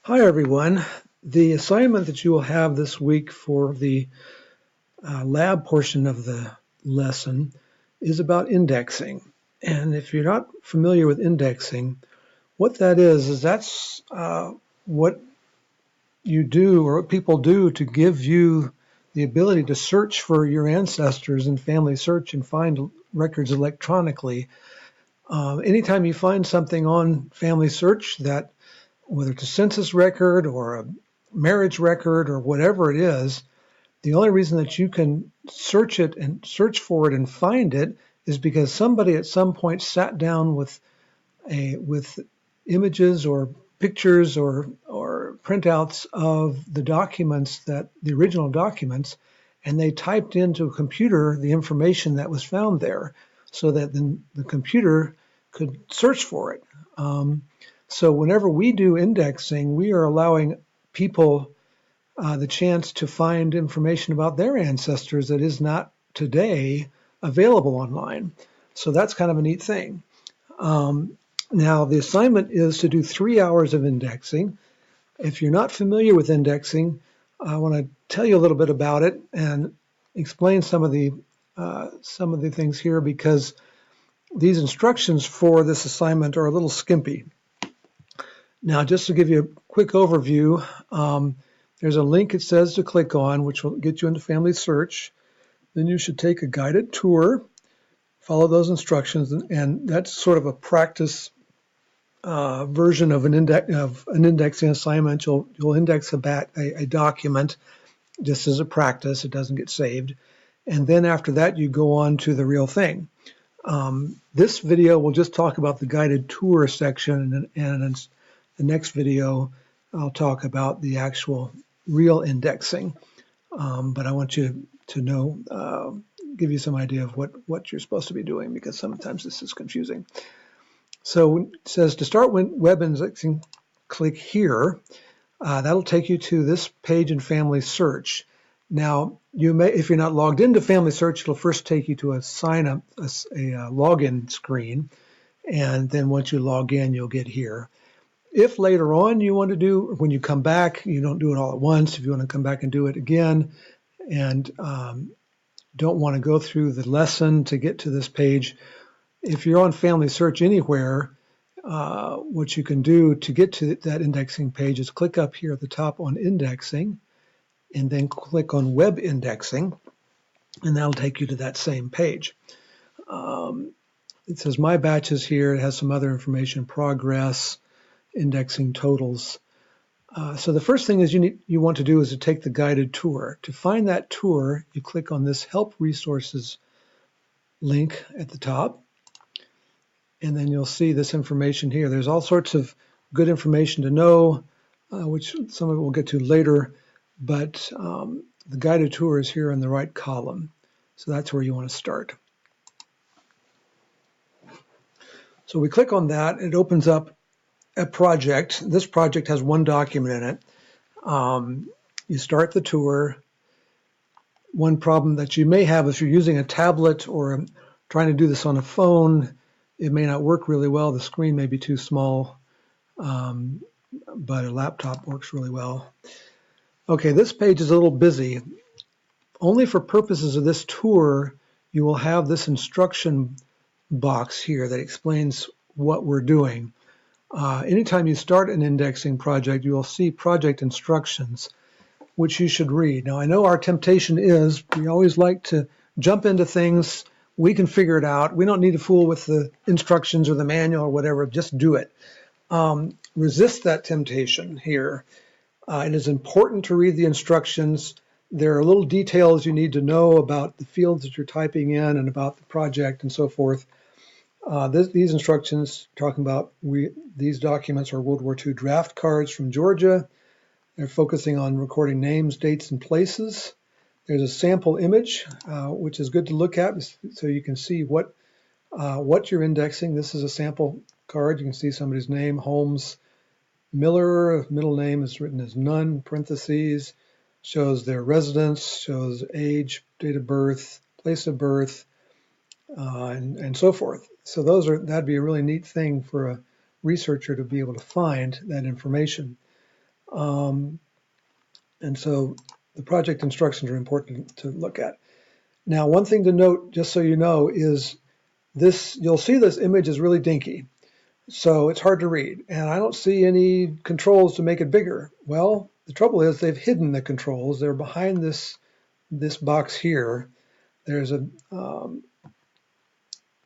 Hi everyone. The assignment that you will have this week for the lab portion of the lesson is about indexing. And if you're not familiar with indexing, what that is that's what you do or what people do to give you the ability to search for your ancestors in Family Search and find records electronically. Anytime you find something on Family Search that, whether it's a census record or a marriage record or whatever it is, the only reason that you can search for it and find it is because somebody at some point sat down with images or pictures or printouts of the documents, that the original documents, and they typed into a computer the information that was found there so that then the computer could search for it. So whenever we do indexing, we are allowing people the chance to find information about their ancestors that is not today available online. So that's kind of a neat thing. Now, the assignment is to do 3 hours of indexing. If you're not familiar with indexing, I want to tell you a little bit about it and explain some of the things here, because these instructions for this assignment are a little skimpy. Now, just to give you a quick overview, there's a link it says to click on, which will get you into Family Search. Then you should take a guided tour, follow those instructions, and that's sort of a practice version of an indexing assignment. You'll index a document just as a practice. It doesn't get saved. And then after that, you go on to the real thing. This video will just talk about the guided tour section, and the next video I'll talk about the actual real indexing. But I want you to know, give you some idea of what you're supposed to be doing, because sometimes this is confusing. So it says to start web indexing, click here. That'll take you to this page in Family Search. Now, you may, if you're not logged into Family Search, it'll first take you to a sign up, a login screen, and then once you log in, you'll get here. If later on you want to do, when you come back, you don't do it all at once. If you want to come back and do it again, and don't want to go through the lesson to get to this page, if you're on Family Search anywhere, what you can do to get to that indexing page is click up here at the top on indexing, and then click on web indexing, and that'll take you to that same page. It says my batches here. It has some other information, progress, indexing totals. So the first thing is you want to do is to take the guided tour. To find that tour, you click on this Help Resources link at the top, and then you'll see this information here. There's all sorts of good information to know, which some of it we'll get to later, but the guided tour is here in the right column. So that's where you want to start. So we click on that. It opens up a project. This project has one document in it. You start the tour. One problem that you may have if you're using a tablet or trying to do this on a phone, it may not work really well. The screen may be too small, but a laptop works really well. Okay, this page is a little busy. Only for purposes of this tour, you will have this instruction box here that explains what we're doing. Anytime you start an indexing project, you will see project instructions, which you should read. Now, I know our temptation is we always like to jump into things. We can figure it out. We don't need to fool with the instructions or the manual or whatever. Just do it. Resist that temptation here. It is important to read the instructions. There are little details you need to know about the fields that you're typing in and about the project and so forth. These instructions talking about these documents are World War II draft cards from Georgia. They're focusing on recording names, dates, and places. There's a sample image, which is good to look at so you can see what you're indexing. This is a sample card. You can see somebody's name, Holmes Miller. Middle name is written as none, parentheses, shows their residence, shows age, date of birth, place of birth, and so forth. So that'd be a really neat thing for a researcher to be able to find that information. And so the project instructions are important to look at. Now, one thing to note, just so you know, is this, you'll see this image is really dinky. So it's hard to read. And I don't see any controls to make it bigger. Well, the trouble is they've hidden the controls. They're behind this box here. There's a,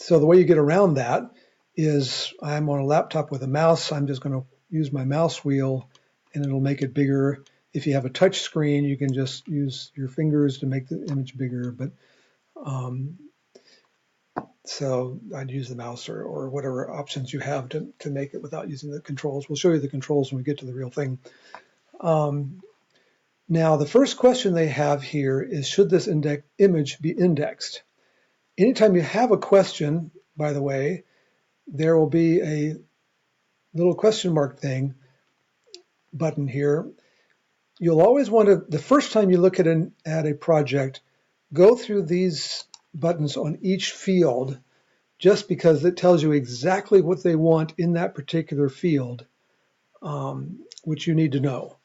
so the way you get around that is I'm on a laptop with a mouse. I'm just going to use my mouse wheel and it'll make it bigger. If you have a touch screen, you can just use your fingers to make the image bigger. But so I'd use the mouse or whatever options you have to make it without using the controls. We'll show you the controls when we get to the real thing. Now, the first question they have here is, should this image be indexed? Anytime you have a question, by the way, there will be a little question mark button here. You'll always want to, the first time you look at a project, go through these buttons on each field, just because it tells you exactly what they want in that particular field, which you need to know.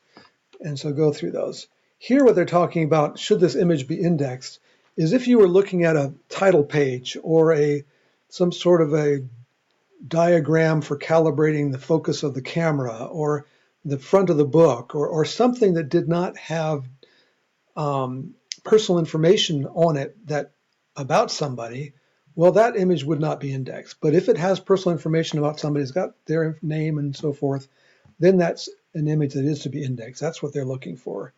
And so go through those. Here what they're talking about, should this image be indexed, is if you were looking at a title page or some sort of a diagram for calibrating the focus of the camera or the front of the book or something that did not have personal information on it about somebody, well, that image would not be indexed. But if it has personal information about somebody, it's got their name and so forth, then that's an image that is to be indexed. That's what they're looking for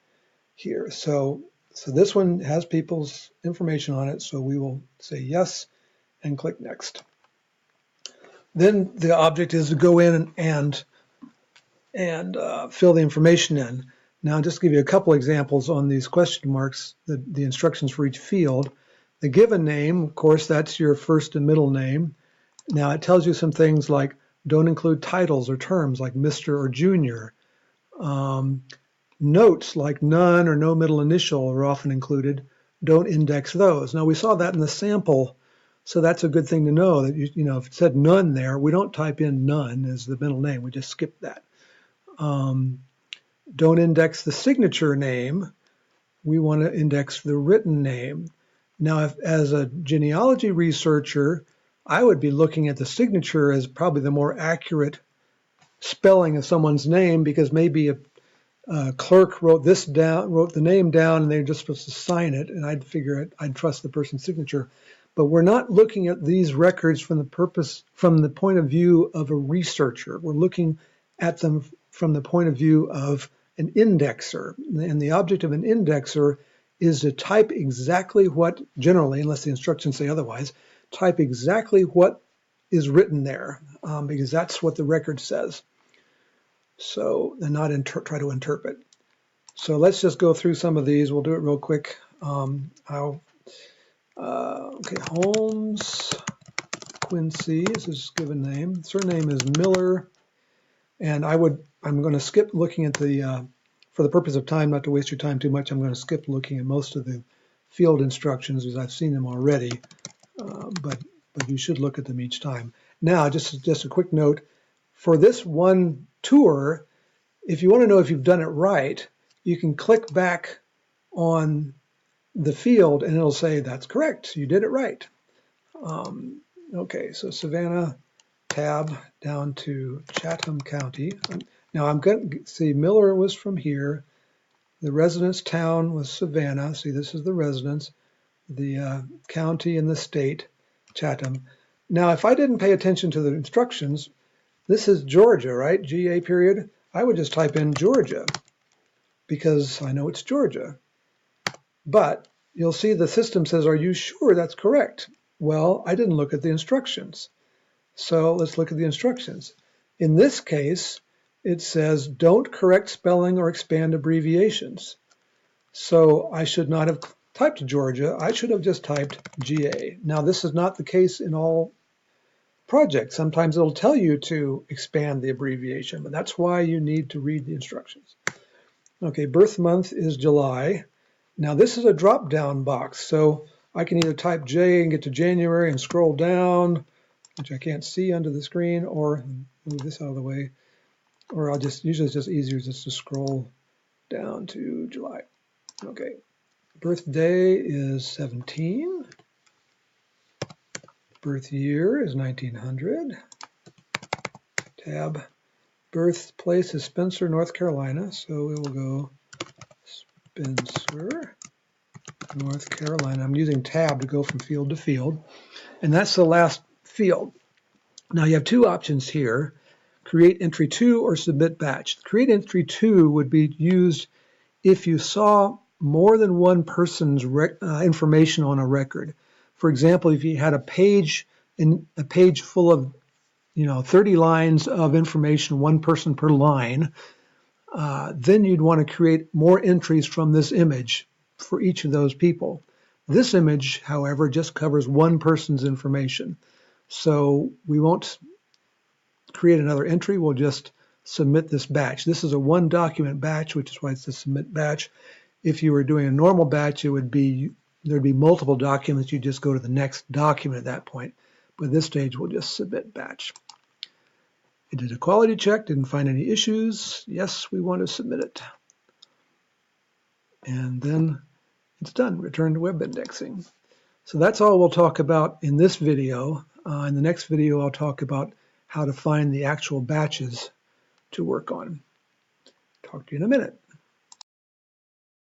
here. So this one has people's information on it, so we will say yes and click next. Then the object is to go in and fill the information in. Now, just to give you a couple examples on these question marks, the instructions for each field. The given name, of course, that's your first and middle name. Now, it tells you some things like don't include titles or terms like Mr. or Junior. Notes like none or no middle initial are often included. Don't index those. Now, we saw that in the sample, so that's a good thing to know that, you know, if it said none there, we don't type in none as the middle name. We just skip that. Don't index the signature name. We want to index the written name. Now, as a genealogy researcher, I would be looking at the signature as probably the more accurate spelling of someone's name, because maybe a clerk wrote the name down, and they're just supposed to sign it, and I'd trust the person's signature. But we're not looking at these records from the point of view of a researcher. We're looking at them from the point of view of an indexer. And the object of an indexer is to type exactly what, generally, unless the instructions say otherwise, type exactly what is written there, because that's what the record says. So, and not try to interpret. So let's just go through some of these. We'll do it real quick. Okay, Holmes Quincy is his given name. Surname is Miller, and I'm going to skip looking at for the purpose of time, not to waste your time too much. I'm going to skip looking at most of the field instructions because I've seen them already, but you should look at them each time. Now, just a quick note for this one tour. If you want to know if you've done it right, you can click back on the field and it'll say that's correct, you did it right. Okay, so Savannah, tab down to Chatham County. Now I'm going to see Miller was from here. The residence town was Savannah. See, this is the residence. The county and the state, Chatham. Now, if I didn't pay attention to the instructions, this is Georgia, right? GA period. I would just type in Georgia because I know it's Georgia. But you'll see the system says, are you sure that's correct? Well, I didn't look at the instructions. So let's look at the instructions. In this case, it says don't correct spelling or expand abbreviations. So I should not have typed Georgia. I should have just typed GA. Now, this is not the case in all projects. Sometimes it'll tell you to expand the abbreviation, but that's why you need to read the instructions. Okay, birth month is July. Now, this is a drop-down box, so I can either type J and get to January and scroll down, which I can't see under the screen, or move this out of the way, or I'll just, usually it's just easier just to scroll down to July. Okay, birthday is 17. Birth year is 1900. Tab. Birthplace is Spencer, North Carolina. So we will go Spencer, North Carolina. I'm using tab to go from field to field. And that's the last field. Now you have two options here. Create entry 2 or submit batch. Create entry 2 would be used if you saw more than one person's information on a record. For example, if you had a page full of 30 lines of information, one person per line, then you'd want to create more entries from this image for each of those people. This image, however, just covers one person's information. So we won't create another entry, we'll just submit this batch. This is a one document batch, which is why it's a submit batch. If you were doing a normal batch, there'd be multiple documents. You just go to the next document at that point. But at this stage, we'll just submit batch. It did a quality check, didn't find any issues. Yes, we want to submit it. And then it's done, return to web indexing. So that's all we'll talk about in this video. In the next video, I'll talk about how to find the actual batches to work on. Talk to you in a minute.